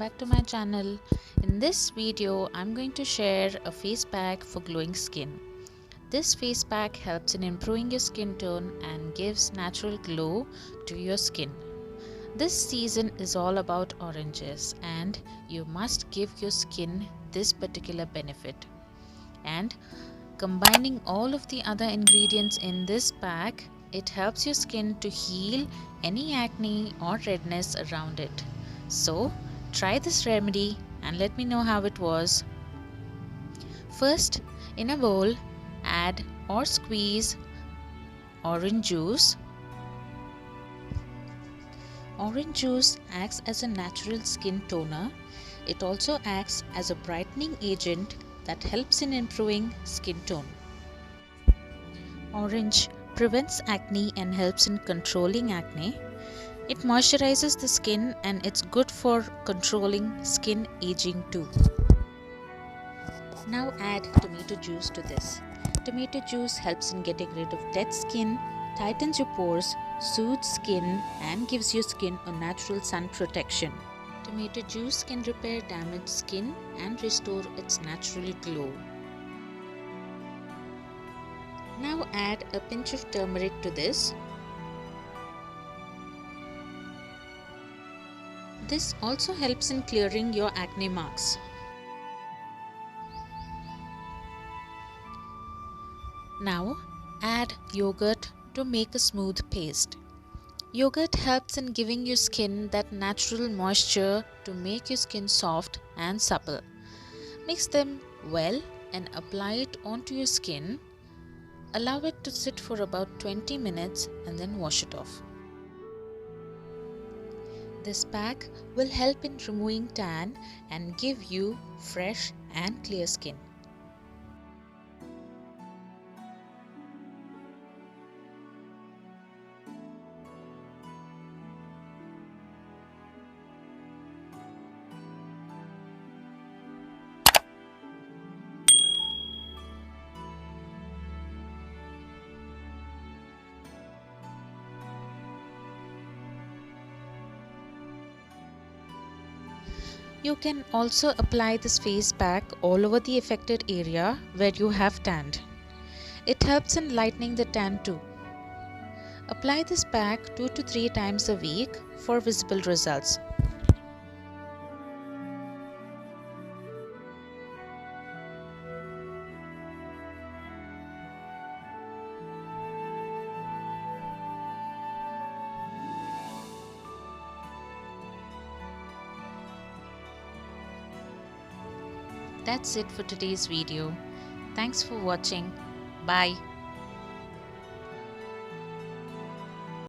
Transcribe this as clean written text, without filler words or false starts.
back to my channel. In this video, I'm going to share a face pack for glowing skin. This face pack helps in improving your skin tone and gives natural glow to your skin. This season is all about oranges and you must give your skin this particular benefit. And combining all of the other ingredients in this pack, it helps your skin to heal any acne or redness around it. So try this remedy and let me know how it was. First, in a bowl, add or squeeze orange juice. Orange juice acts as a natural skin toner. It also acts as a brightening agent that helps in improving skin tone. Orange prevents acne and helps in controlling acne. It moisturizes the skin and it's good for controlling skin aging too. Now add tomato juice to this. Tomato juice helps in getting rid of dead skin, tightens your pores, soothes skin and gives your skin a natural sun protection. Tomato juice can repair damaged skin and restore its natural glow. Now add a pinch of turmeric to this. This also helps in clearing your acne marks. Now add yogurt to make a smooth paste. Yogurt helps in giving your skin that natural moisture to make your skin soft and supple. Mix them well and apply it onto your skin. Allow it to sit for about 20 minutes and then wash it off. This pack will help in removing tan and give you fresh and clear skin. You can also apply this face pack all over the affected area where you have tanned. It helps in lightening the tan too. Apply this pack 2 to 3 times a week for visible results. That's it for today's video. Thanks for watching. Bye.